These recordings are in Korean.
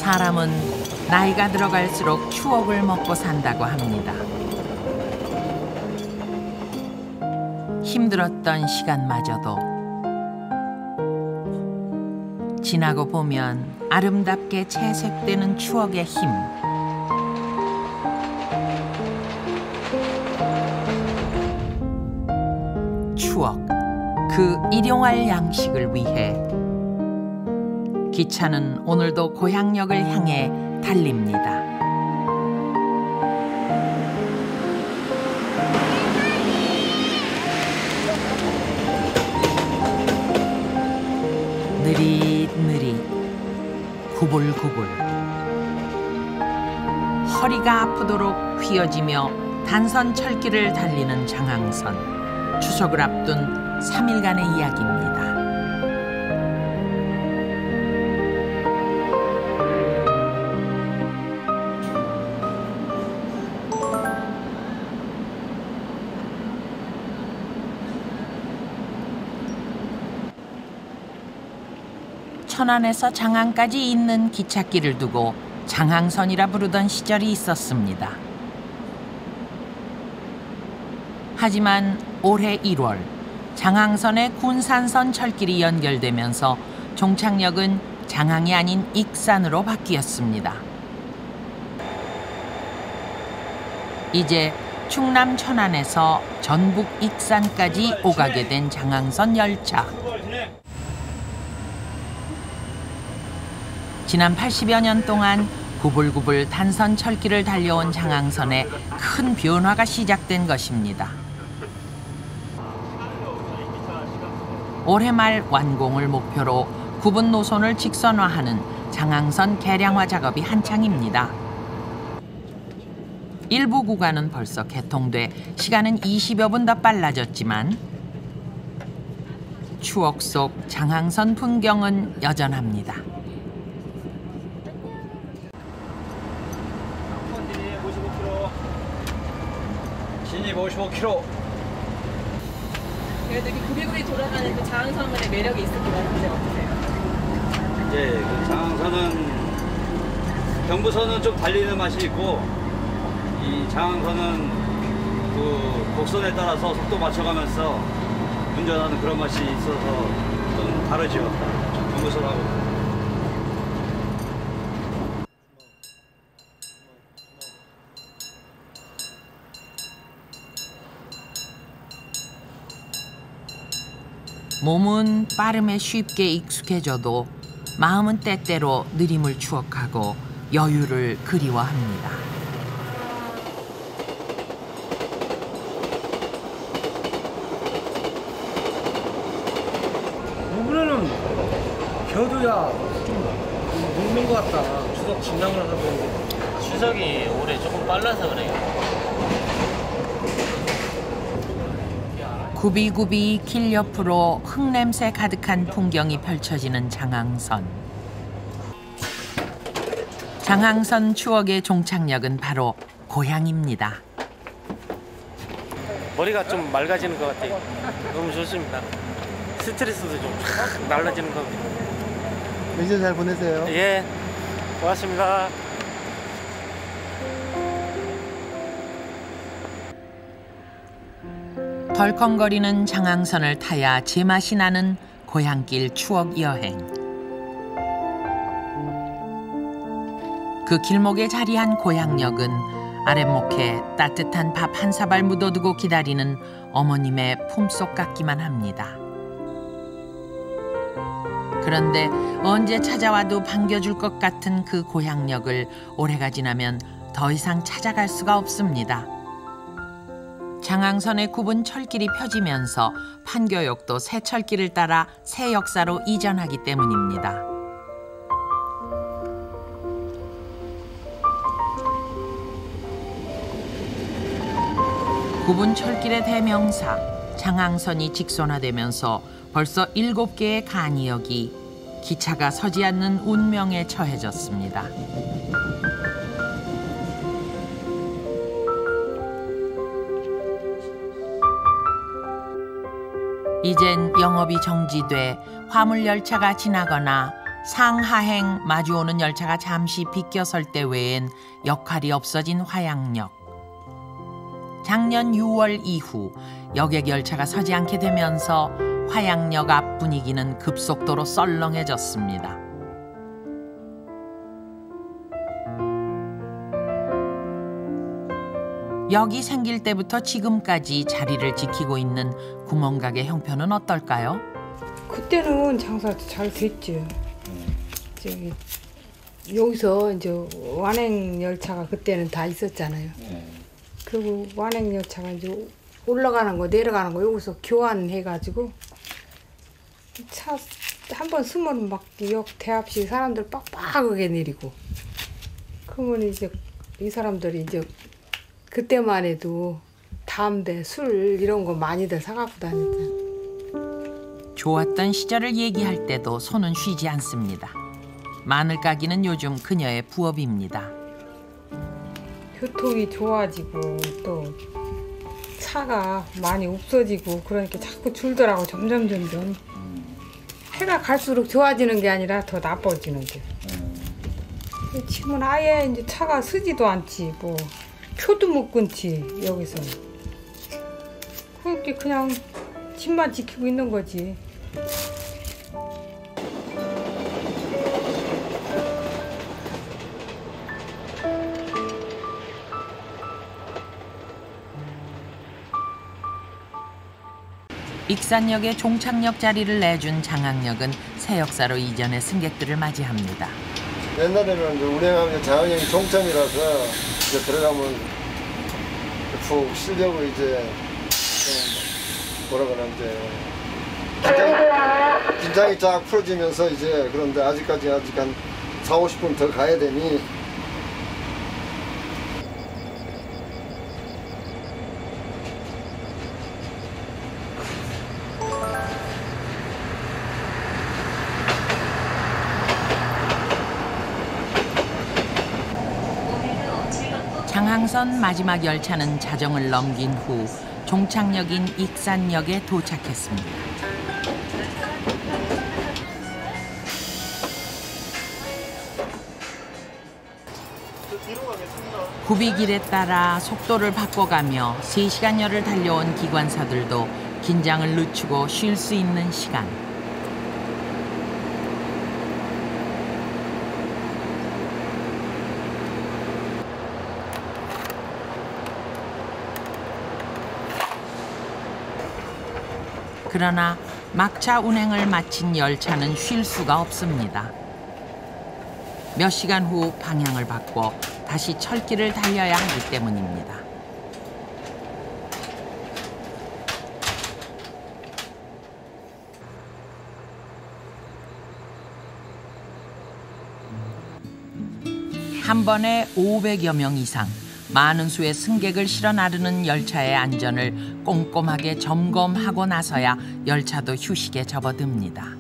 사람은 나이가 들어갈수록 추억을 먹고 산다고 합니다. 힘들었던 시간마저도 지나고 보면 아름답게 채색되는 추억의 힘. 추억, 그 일용할 양식을 위해 기차는 오늘도 고향역을 향해 달립니다. 느릿느릿, 구불구불. 허리가 아프도록 휘어지며 단선 철길을 달리는 장항선. 추석을 앞둔 3일간의 이야기입니다. 천안에서 장안까지 있는 기찻길을 두고 장항선이라 부르던 시절이 있었습니다. 하지만 올해 1월 장항선의 군산선 철길이 연결되면서 종착역은 장항이 아닌 익산으로 바뀌었습니다. 이제 충남 천안에서 전북 익산까지 오가게 된 장항선 열차. 지난 80여 년 동안 구불구불 단선 철길을 달려온 장항선에 큰 변화가 시작된 것입니다. 올해 말 완공을 목표로 구분 노선을 직선화하는 장항선 개량화 작업이 한창입니다. 일부 구간은 벌써 개통돼 시간은 20여 분 더 빨라졌지만 추억 속 장항선 풍경은 여전합니다. 진입 55km. 그래도 이렇게 구비구비 돌아가는 그 장항선만의 매력이 있을 것 같은데 어떠세요? 이제 그 장항선은 경부선은 좀 달리는 맛이 있고 이 장항선은 그 곡선에 따라서 속도 맞춰가면서 운전하는 그런 맛이 있어서 좀 다르죠. 경부선하고. 몸은 빠름에 쉽게 익숙해져도 마음은 때때로 느림을 추억하고 여유를 그리워합니다. 이번에는 겨도야 좀 늦는 것 같다. 추석 지나고 나서 보는데. 추석이 올해 조금 빨라서 그래요. 구비구비 길 옆으로 흙냄새 가득한 풍경이 펼쳐지는 장항선. 장항선 추억의 종착역은 바로 고향입니다. 머리가 좀 맑아지는 것 같아요. 너무 좋습니다. 스트레스도 좀 쫙 날라지는 것 같아요. 명절 잘 보내세요. 예, 고맙습니다. 덜컹거리는 장항선을 타야 제맛이 나는 고향길 추억 여행. 그 길목에 자리한 고향역은 아랫목에 따뜻한 밥 한 사발 묻어두고 기다리는 어머님의 품속 같기만 합니다. 그런데 언제 찾아와도 반겨줄 것 같은 그 고향역을 올해가 지나면 더 이상 찾아갈 수가 없습니다. 장항선의 굽은 철길이 펴지면서 판교역도 새 철길을 따라 새 역사로 이전하기 때문입니다. 굽은 철길의 대명사 장항선이 직선화되면서 벌써 7개의 간이역이 기차가 서지 않는 운명에 처해졌습니다. 이젠 영업이 정지돼 화물열차가 지나거나 상하행 마주오는 열차가 잠시 비껴설 때 외엔 역할이 없어진 화양역. 작년 6월 이후 여객 열차가 서지 않게 되면서 화양역 앞 분위기는 급속도로 썰렁해졌습니다. 역이 생길 때부터 지금까지 자리를 지키고 있는 구멍가게 형편은 어떨까요? 그때는 장사 잘 됐죠. 저기 여기서 이제 완행 열차가 그때는 다 있었잖아요. 그리고 완행 열차가 이제 올라가는 거 내려가는 거 여기서 교환해가지고 차 한 번 쓰면 막 역 대합식 사람들 빡빡하게 내리고 그러면 이제 이 사람들이 이제 그때만 해도 담배, 술 이런 거 많이들 사갖고 다녔잖아. 좋았던 시절을 얘기할 때도 손은 쉬지 않습니다. 마늘 까기는 요즘 그녀의 부업입니다. 교통이 좋아지고 또 차가 많이 없어지고 그러니까 자꾸 줄더라고 점점. 해가 갈수록 좋아지는 게 아니라 더 나빠지는 게. 지금은 아예 이제 차가 쓰지도 않지 뭐 표도 못 끊지 여기서. 그렇게 그냥 집만 지키고 있는 거지. 익산역의 종착역 자리를 내준 장항역은 새 역사로 이전해 승객들을 맞이합니다. 옛날에는 이제 운행하면 장항역이 종점이라서 이제 들어가면 푹 쉬려고 이제 좀 뭐라 그러나 이제 긴장이 쫙 풀어지면서 이제 그런데 아직까지 아직 한 40-50분 더 가야 되니 장항선 마지막 열차는 자정을 넘긴 후 종착역인 익산역에 도착했습니다. 구비길에 따라 속도를 바꿔가며 3시간여를 달려온 기관사들도 긴장을 늦추고 쉴 수 있는 시간. 그러나 막차 운행을 마친 열차는 쉴 수가 없습니다. 몇 시간 후 방향을 바꿔 다시 철길을 달려야 하기 때문입니다. 한 번에 500여 명 이상 많은 수의 승객을 실어 나르는 열차의 안전을 꼼꼼하게 점검하고 나서야 열차도 휴식에 접어듭니다.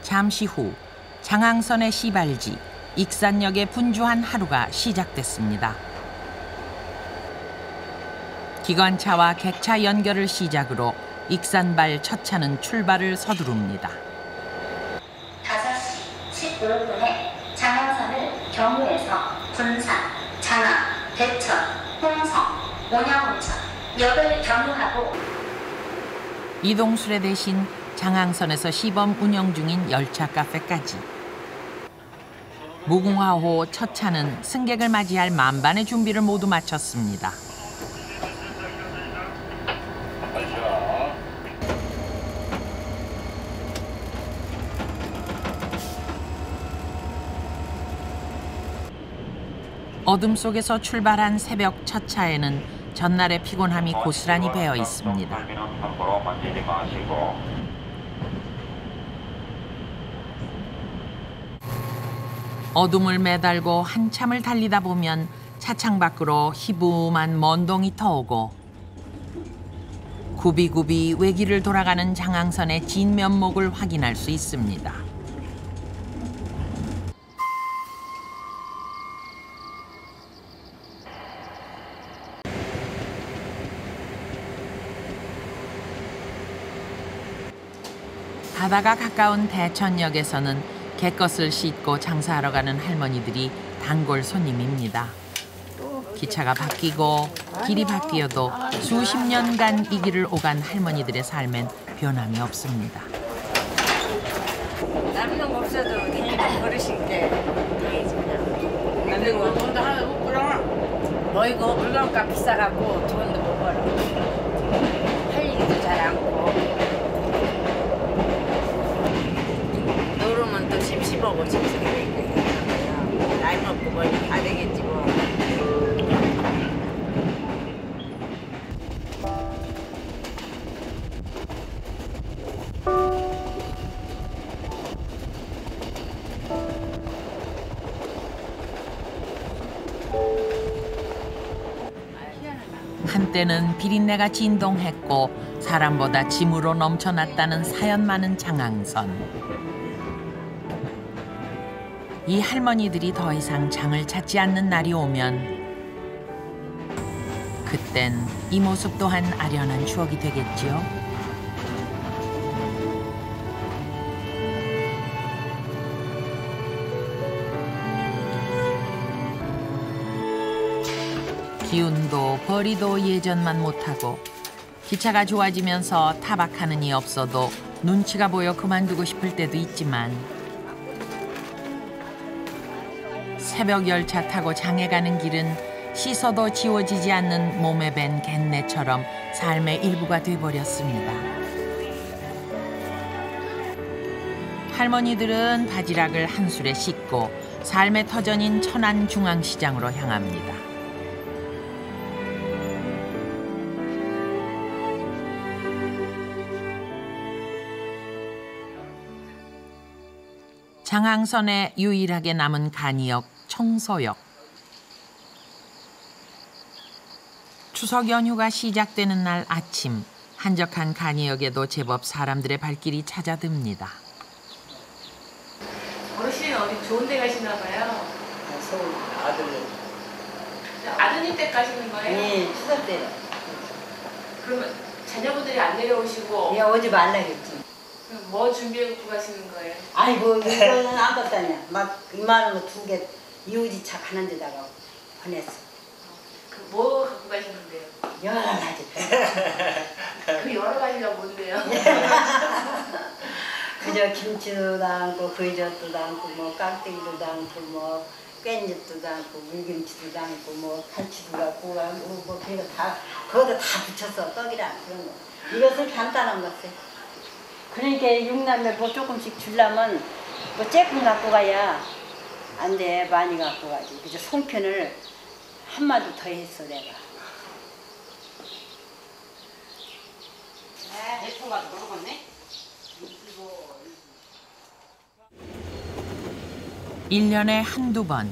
잠시 후 장항선의 시발지 익산역에 분주한 하루가 시작됐습니다. 기관차와 객차 연결을 시작으로 익산발 첫 차는 출발을 서두릅니다. 5시 15분에 장항선을 경우에서 군산, 장항, 대천, 홍성, 온양온천 역을 경유하고 이동수레 대신 장항선에서 시범 운영 중인 열차 카페까지. 무궁화호 첫 차는 승객을 맞이할 만반의 준비를 모두 마쳤습니다. 어둠 속에서 출발한 새벽 첫 차에는 전날의 피곤함이 고스란히 배어 있습니다. 어둠을 매달고 한참을 달리다 보면 차창 밖으로 희부만 먼동이 터오고 굽이굽이 외길을 돌아가는 장항선의 진면목을 확인할 수 있습니다. 바다가 가까운 대천역에서는 갯것을 싣고 장사하러 가는 할머니들이 단골 손님입니다. 기차가 바뀌고 길이 바뀌어도 수십 년간 이 길을 오간 할머니들의 삶엔 변함이 없습니다. 남는 거 없어도 그냥 버릇인데 남는 거 돈도 하나 못 벌어. 뭐 이거 물건값 비싸갖고 돈도 못 벌어. 팔리기도 잘 않고 노르면 또 씹씹하고 씹씹하고 나이 먹고 뭐 다 되겠지 뭐. 한때는 비린내가 진동했고 사람보다 짐으로 넘쳐났다는 사연 많은 장항선. 이 할머니들이 더 이상 장을 찾지 않는 날이 오면 그땐 이 모습 또한 아련한 추억이 되겠지요. 기운도 벌이도 예전만 못하고 기차가 좋아지면서 타박하는 이 없어도 눈치가 보여 그만두고 싶을 때도 있지만 새벽 열차 타고 장에 가는 길은 씻어도 지워지지 않는 몸에 밴 갯내처럼 삶의 일부가 돼버렸습니다. 할머니들은 바지락을 한술에 씻고 삶의 터전인 천안중앙시장으로 향합니다. 장항선에 유일하게 남은 간이역 청소역. 추석 연휴가 시작되는 날 아침, 한적한 간이역에도 제법 사람들의 발길이 찾아듭니다. 어르신 어디 좋은 데 가시나 봐요. 서울 아들. 아드님 댁 가시는 거예요? 예, 추석 때. 그러면 자녀분들이 안 내려오시고 예, 오지 말라겠지. 그럼 뭐 준비해갖고 가시는 거예요? 아이고 이거는 아무것도 아니야. 막 이만한 거 2개 이우지차 가는 데다가 보냈어. 그 뭐 갖고 가시는데요? 여러 가지. 그 여러 가지가 뭔데요? 그저 김치도 담고 그저도 담고 뭐 깍두기도 담고 뭐 깻잎도 담고 물김치도 담고 뭐 갈치도 담고 뭐 그거 다 그것도 다 붙였어. 떡이랑 그런 거. 이것을 간단한 것을. 그러니까 육남매 뭐 조금씩 주려면 뭐 조금 갖고 가야 안 돼. 많이 갖고 가지. 그저 송편을 한 마디 더 했어 내가. 대충 가서 모르겠네. 1년에 한두 번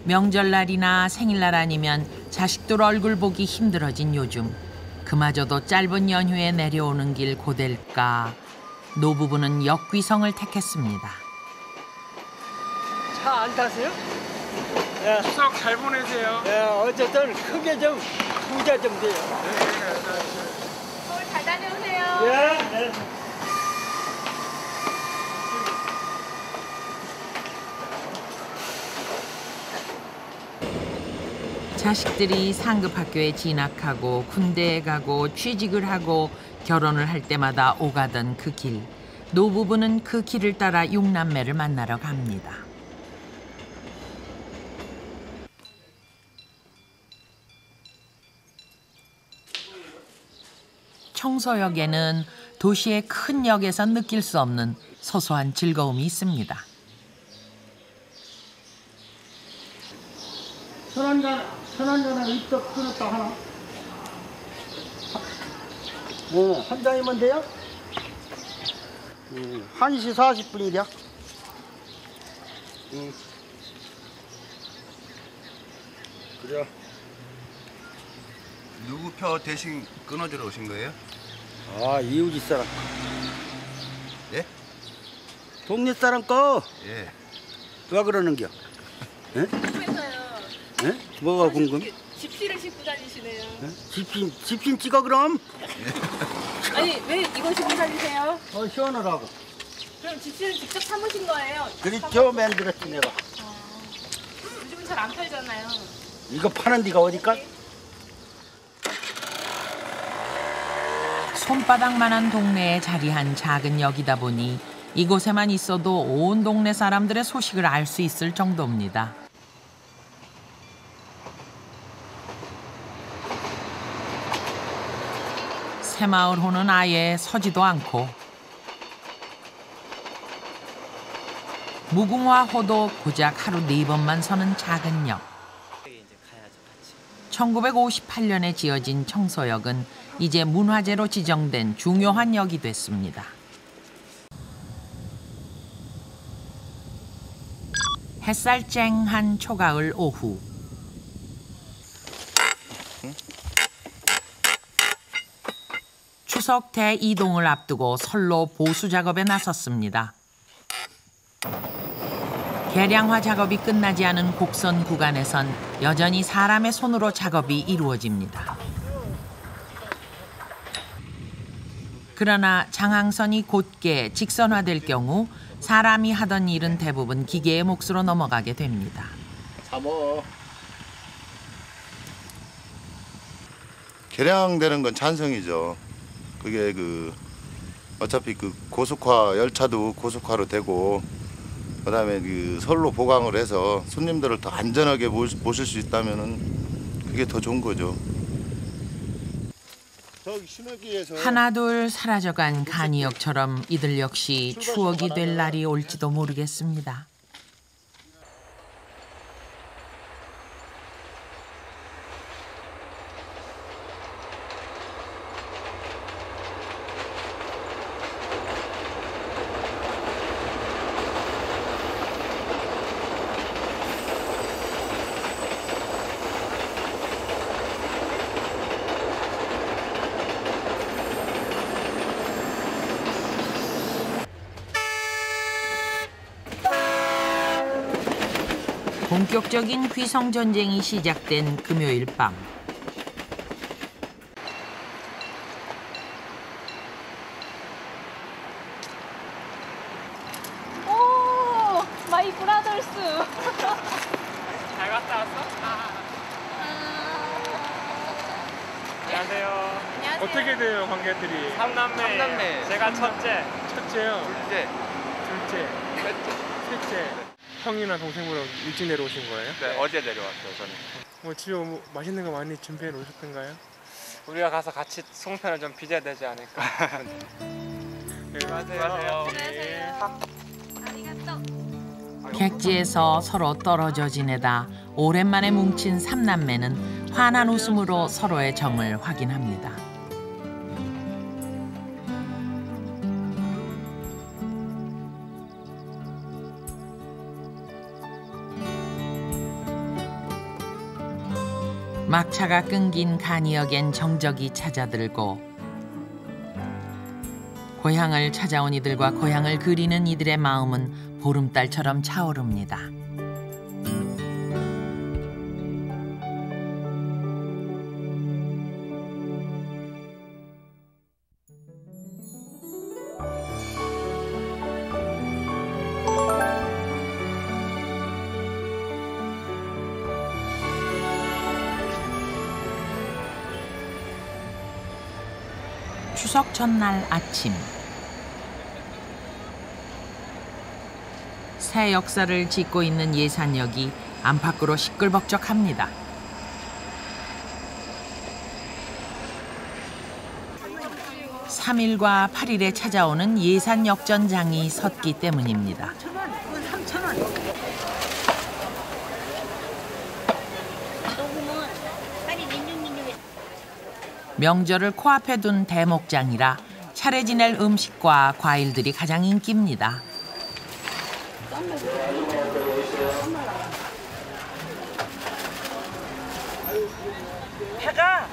명절날이나 생일날 아니면 자식들 얼굴 보기 힘들어진 요즘 그마저도 짧은 연휴에 내려오는 길 고될까 노부부는 역귀성을 택했습니다. 차 안 타세요? 네. 추석 잘 보내세요. 네, 어쨌든 크게 좀 부자 좀 돼요. 서울 잘 다녀오세요. 네. 네. 자식들이 상급학교에 진학하고 군대에 가고 취직을 하고 결혼을 할 때마다 오가던 그 길. 노부부는 그 길을 따라 6남매를 만나러 갑니다. 청소역에는 도시의 큰 역에서 느낄 수 없는 소소한 즐거움이 있습니다. 천안전에 입덕 끊었다 하나. 네, 한 장이면 돼요? 1시 40분이랴. 그래. 누구 표 대신 끊어주러 오신 거예요? 아, 이웃집 사람. 예? 동네 사람 거. 예. 누가 그러는겨? 예? 궁금해서요. 예? 뭐가 궁금? 집시를 싣고 다니시네요. 예? 집신 찍어 그럼. 아니 왜 이거 싣고 다니세요? 시원하라고. 그럼 집시는 직접 참으신 거예요? 그렇죠, 만들었지 내가. 요즘은 잘 안 팔잖아요. 이거 파는 데가 어딜까? 손바닥만한 동네에 자리한 작은 역이다 보니 이곳에만 있어도 온 동네 사람들의 소식을 알 수 있을 정도입니다. 새마을호는 아예 서지도 않고 무궁화호도 고작 하루 4번만 서는 작은 역. 1958년에 지어진 청소역은 이제 문화재로 지정된 중요한 역이 됐습니다. 햇살 쨍한 초가을 오후. 추석 대이동을 앞두고 선로 보수 작업에 나섰습니다. 개량화 작업이 끝나지 않은 곡선 구간에선 여전히 사람의 손으로 작업이 이루어집니다. 그러나 장항선이 곧게 직선화될 경우 사람이 하던 일은 대부분 기계의 몫으로 넘어가게 됩니다. 잡어. 개량되는 건 찬성이죠. 그게 어차피 고속화 열차도 고속화로 되고 그다음에 선로 보강을 해서 손님들을 더 안전하게 모실 수 있다면은 그게 더 좋은 거죠. 하나둘 사라져간 간이역처럼 이들 역시 추억이 될 날이 올지도 모르겠습니다. 본격적인 휘성 전쟁이 시작된 금요일 밤. 오, 마이 브라더스. 잘 갔다 왔어? 안녕하세요. 안녕하세요. 어떻게 돼요, 관계들이? 삼남매. 제가 첫째. 첫째요? 둘째. 셋째. 형이나 동생보다 일찍 내려오신 거예요? 네, 어제 내려왔어요, 저는. 집에 맛있는 거 많이 준비해 놓으셨던가요? 우리가 가서 같이 송편을 좀 빚어야 되지 않을까. 안녕하세요. 객지에서 서로 떨어져 지내다 오랜만에 뭉친 삼남매는 환한 웃음으로 서로의 정을 확인합니다. 막차가 끊긴 간이역엔 정적이 찾아들고 고향을 찾아온 이들과 고향을 그리는 이들의 마음은 보름달처럼 차오릅니다. 추석 전날 아침. 새 역사를 짓고 있는 예산역이 안팎으로 시끌벅적합니다. (3일과 8일에) 찾아오는 예산역전장이 섰기 때문입니다. 3,000원. 명절을 코앞에 둔 대목장이라 차례 지낼 음식과 과일들이 가장 인기입니다. 배가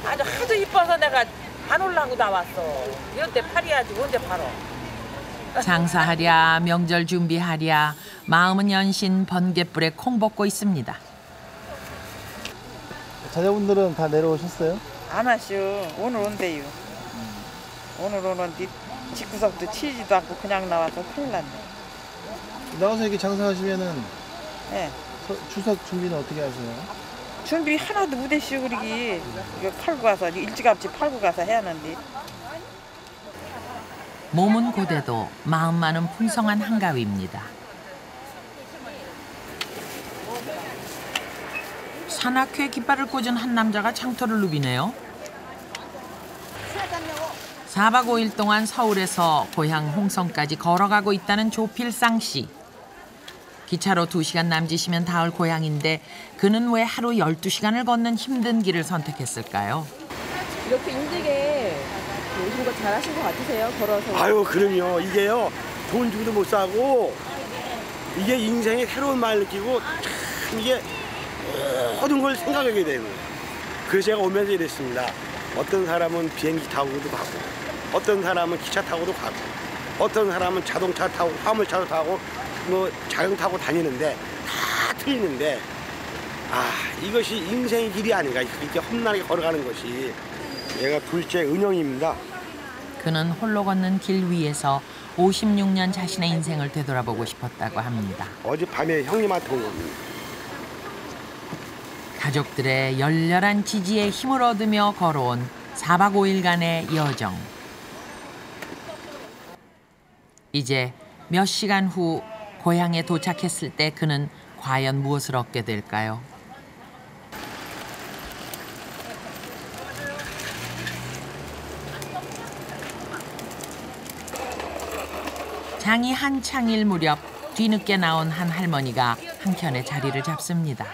아주 하도 이뻐서 내가 안 올라고 나왔어. 이런데 팔아야지 언제 팔어. 장사하랴 명절 준비하랴 마음은 연신 번갯불에 콩 볶고 있습니다. 자녀분들은 다 내려오셨어요? 안 하시오. 오늘 온대요. 오늘 오는데 집구석도 치지도 않고 그냥 나와서 큰일 났네. 나와서 이렇게 장사하시면은 네. 추석 준비는 어떻게 하세요? 준비 하나도 못했슈. 그러기 이거 팔고 가서 일찌감치 팔고 가서 해야 하는데. 몸은 고대도 마음만은 풍성한 한가위입니다. 산악회 깃발을 꽂은 한 남자가 창터를 누비네요. 4박 5일 동안 서울에서 고향 홍성까지 걸어가고 있다는 조필상 씨. 기차로 2시간 남짓이면 닿을 고향인데 그는 왜 하루 12시간을 걷는 힘든 길을 선택했을까요? 이렇게 힘들게 오신 거 잘하신 것 같으세요? 걸어서. 아유, 그럼요. 이게요, 돈 주고도 못 사고, 이게 인생의 새로운 맛을 느끼고, 참 이게 모든 걸 생각하게 되는 거예요. 그래서 제가 오면서 이랬습니다. 어떤 사람은 비행기 타고도 가고, 어떤 사람은 기차 타고도 가고, 어떤 사람은 자동차 타고, 화물차도 타고, 뭐 자전 타고 다니는데 다 틀리는데, 이것이 인생의 길이 아닌가. 이렇게 험난하게 걸어가는 것이. 얘가 둘째 은영입니다. 그는 홀로 걷는 길 위에서 56년 자신의 인생을 되돌아보고 싶었다고 합니다. 어젯밤에 형님한테 온 겁니다. 가족들의 열렬한 지지에 힘을 얻으며 걸어온 4박 5일간의 여정. 이제 몇 시간 후 고향에 도착했을 때 그는 과연 무엇을 얻게 될까요? 장이 한창일 무렵 뒤늦게 나온 한 할머니가 한켠에 자리를 잡습니다.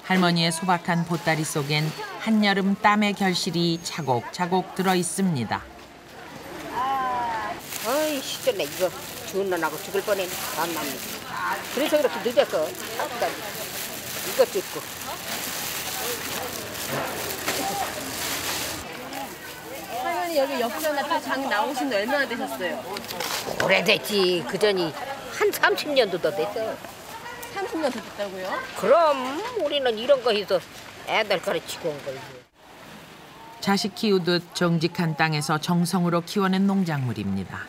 할머니의 소박한 보따리 속엔 한여름 땀의 결실이 차곡차곡 들어 있습니다. 어이 시절네 이거 주문하고 죽을 뻔했네. 만납니다. 그래서 이렇게 늦었어. 이것도 있고. 할머니 여기 역전 앞에 장 나오신 지 얼마나 되셨어요? 오래됐지. 그전이 한 30년도 더 됐어. 30년 더 됐다고요? 그럼 우리는 이런 거에서 애들 가르치고 온 거지. 자식 키우듯 정직한 땅에서 정성으로 키워낸 농작물입니다.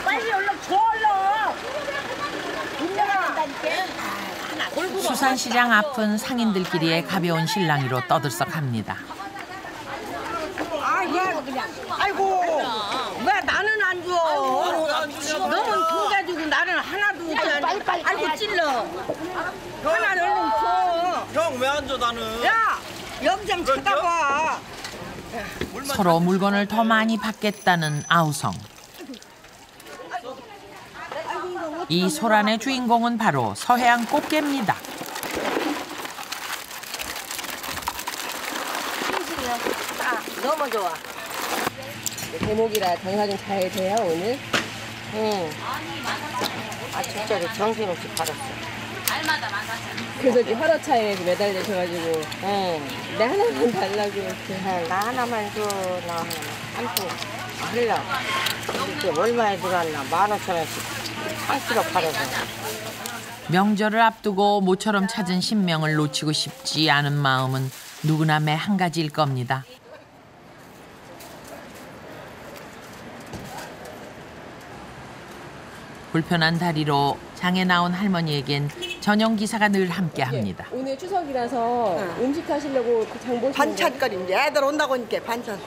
빨리 얼른 줘 얼른. 수산시장 앞은 상인들끼리의 가벼운 실랑이로 떠들썩합니다. 아이고, 왜 나는 안 줘? 너는 두 가지고 나는 하나도 없지. 아이고 찔러. 하나를 얼른 줘. 형 왜 안 줘 나는? 야, 여기 좀 쳐다봐. 서로 물건을 더 많이 받겠다는 아우성. 이 소란의 주인공은 바로 서해안 꽃게입니다. 너무 좋아. 대목이라 장사 좀 잘 돼요 오늘? 응. 진짜로 정신없이 팔았어. 그래서 이제 화로차에 매달리셔가지고 내 하나만 달라고 이렇게. 나 하나만 줘. 나 하나만. 한 통. 흘러. 이게 얼마에 들어왔나? 15,000원씩. 상키로 팔아서. 명절을 앞두고 모처럼 찾은 신명을 놓치고 싶지 않은 마음은 누구나 매 한 가지일 겁니다. 불편한 다리로 장에 나온 할머니에겐 전용 기사가 늘 함께합니다. 오늘 추석이라서 음식 하시려고 장 보시는 반찬거리 애들 온다고 하니까 반찬.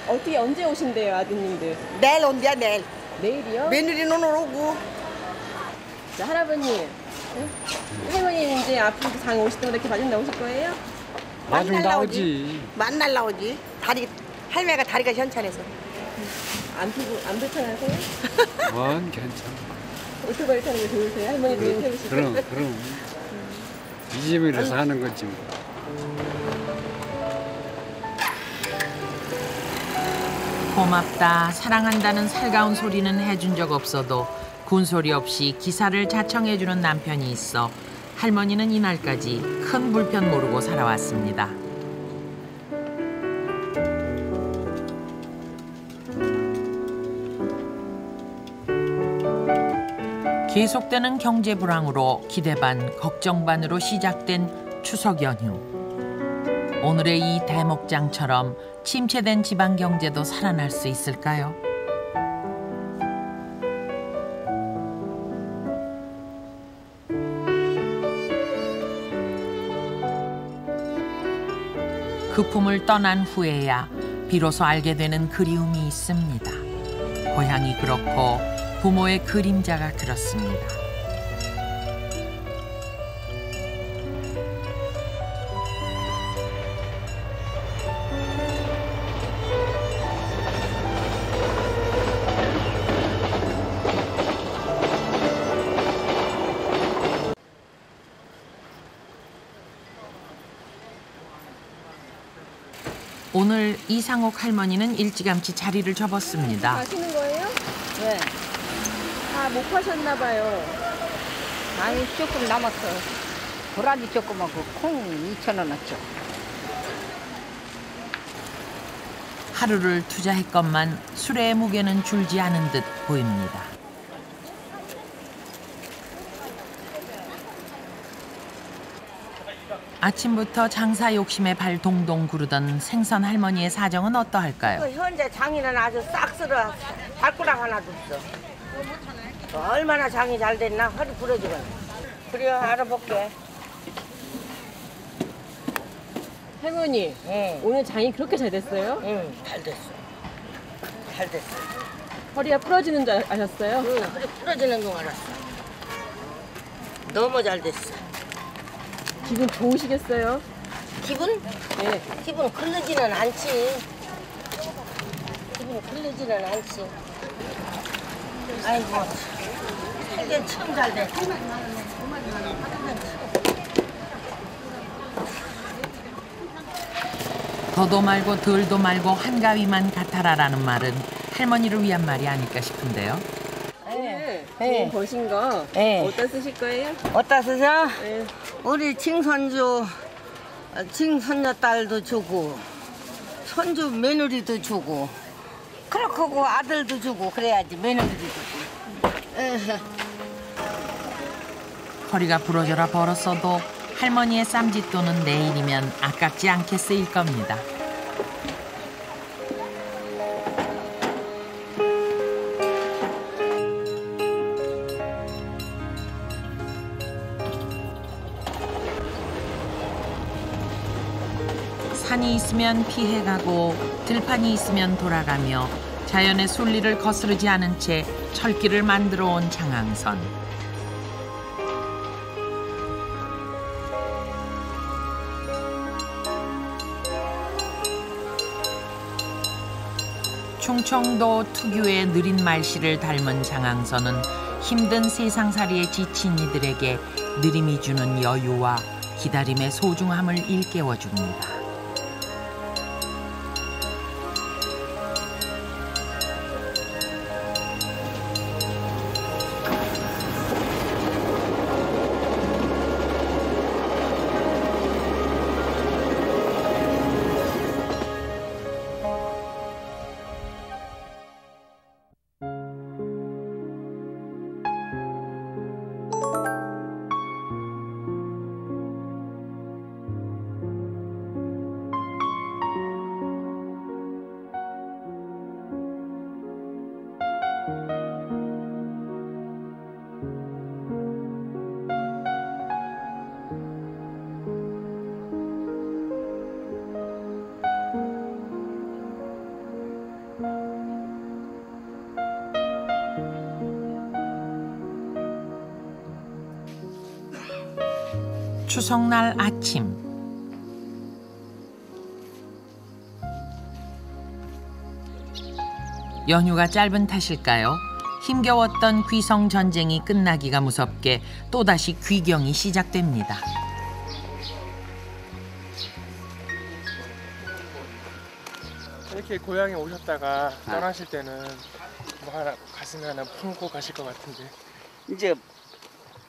어떻게 언제 오신대요 아드님들? 내일 온대요 내일. 내일이요? 며느리는 오늘 오고. 자, 할아버님, 할머니는 이제 앞으로 장 오실 때마다 이렇게 마중 나오실 거예요? 마중 나오지. 만날 나오지. 다리 할매가 다리가 현찮아서. 안 불편하세요? 괜찮아. 오토바이 타는 게 좋으세요? 할머니도 태우시고? 그럼. 이 집에서 하는 거지. 고맙다, 사랑한다는 살가운 소리는 해준 적 없어도 군소리 없이 기사를 자청해주는 남편이 있어 할머니는 이날까지 큰 불편 모르고 살아왔습니다. 계속되는 경제 불황으로 기대 반 걱정 반으로 시작된 추석 연휴. 오늘의 이 대목장처럼 침체된 지방 경제도 살아날 수 있을까요? 그 품을 떠난 후에야 비로소 알게 되는 그리움이 있습니다. 고향이 그렇고 부모의 그림자가 그렇습니다. 오늘 이상옥 할머니는 일찌감치 자리를 접었습니다. 가시는 거예요? 네. 다 못 파셨나 봐요. 아니 조금 남았어. 도라지 조그맣고 콩 2,000원어치. 하루를 투자했건만 술의 무게는 줄지 않은 듯 보입니다. 아침부터 장사 욕심에 발 동동 구르던 생선 할머니의 사정은 어떠할까요? 현재 장이는 아주 싹 쓸어. 발가락 하나도 없어. 얼마나 장이 잘 됐나 허리 부러지고. 그래 알아볼게. 할머니, 오늘 장이 그렇게 잘 됐어요? 응, 잘 됐어. 잘 됐어. 허리가 부러지는 줄 아셨어요? 응, 허리 부러지는 줄 알았어. 너무 잘 됐어. 기분 좋으시겠어요? 기분? 네. 기분 흐르지는 않지. 기분 흐르지는 않지. 아이고, 이게 참 잘 돼. 더도 말고 덜도 말고 한가위만 같아라라는 말은 할머니를 위한 말이 아닐까 싶은데요. 네. 버신 거 어디다 쓰실 거예요? 어디다 쓰자? 네. 우리 칭손주, 칭손녀 딸도 주고, 손주 며느리도 주고, 그렇고 아들도 주고 그래야지 며느리도 주고. 허리가 부러져라 벌었어도 할머니의 쌈짓돈은 내일이면 아깝지 않게 쓰일 겁니다. 산이 있으면 피해가고 들판이 있으면 돌아가며 자연의 순리를 거스르지 않은 채 철길을 만들어 온 장항선. 충청도 특유의 느린 말씨를 닮은 장항선은 힘든 세상살이에 지친 이들에게 느림이 주는 여유와 기다림의 소중함을 일깨워줍니다. 추석날 아침. 연휴가 짧은 탓일까요? 힘겨웠던 귀성 전쟁이 끝나기가 무섭게 또다시 귀경이 시작됩니다. 이렇게 고향에 오셨다가 떠나실 때는 뭐 하나 가슴에 하나 품고 가실 것 같은데. 이제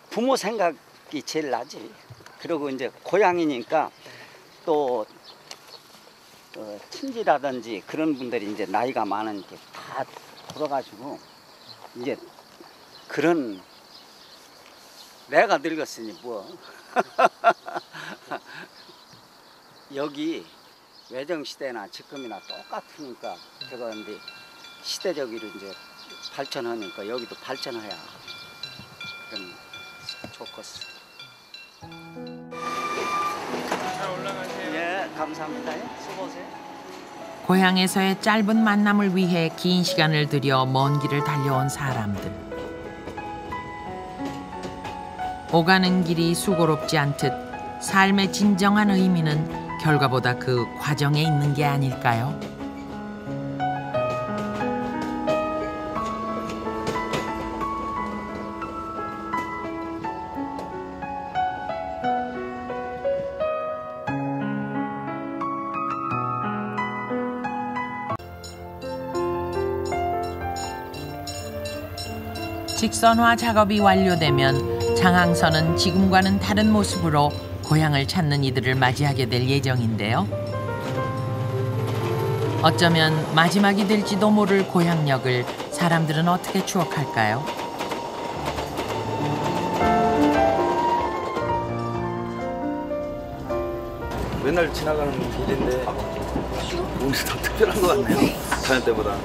부모 생각이 제일 나지. 그리고 이제 고향이니까 또 친지라든지 그런 분들이 이제 나이가 많은 게 다 돌아가시고 이제 그런 내가 늙었으니 뭐. 여기 외정시대나 지금이나 똑같으니까 제가 근데 시대적으로 이제 발전하니까 여기도 발전해야 그럼 좋겠어. 잘 올라가세요. 예, 감사합니다. 수고하세요. 고향에서의 짧은 만남을 위해 긴 시간을 들여 먼 길을 달려온 사람들. 오가는 길이 수고롭지 않듯 삶의 진정한 의미는 결과보다 그 과정에 있는 게 아닐까요? 직선화 작업이 완료되면 장항선은 지금과는 다른 모습으로 고향을 찾는 이들을 맞이하게 될 예정인데요. 어쩌면 마지막이 될지도 모를 고향역을 사람들은 어떻게 추억할까요? 맨날 지나가는 길인데 오늘 더 특별한 것 같네요. 다른 때보다.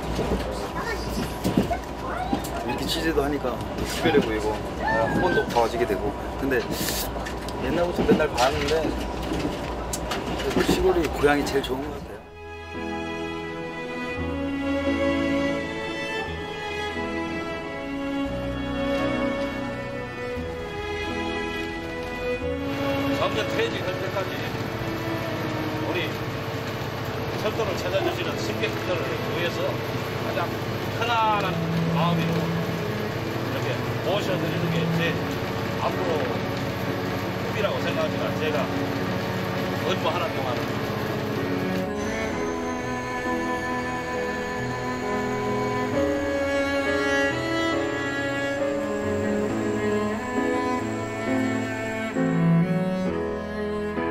이렇게 취재도 하니까 특별해 보이고 한 번 더 봐지게 되고. 근데 옛날부터 맨날 봤는데 그래도 시골이 고향이 제일 좋은 것 같아요. 정년 퇴직할 때까지 우리 철도를 찾아주시는 승객들을 위해서 가장 편안한 마음으로 이렇게 모셔드리는 게 제 앞으로 꿈이라고 생각하지만 제가 근무하는 동안은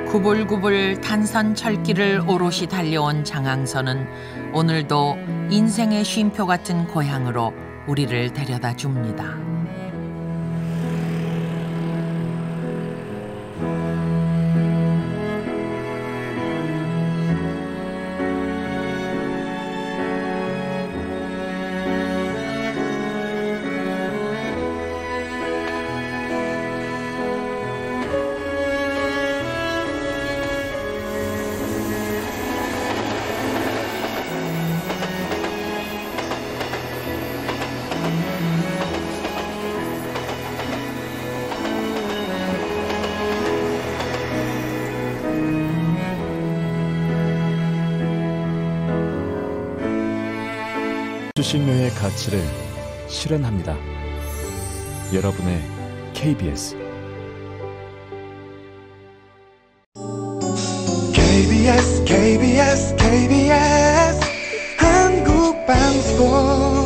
구불구불 단선 철길을 오롯이 달려온 장항선은 오늘도 인생의 쉼표 같은 고향으로 우리를 데려다 줍니다. 수신료의 가치를 실현합니다. 여러분의 KBS KBS KBS KBS 한국방송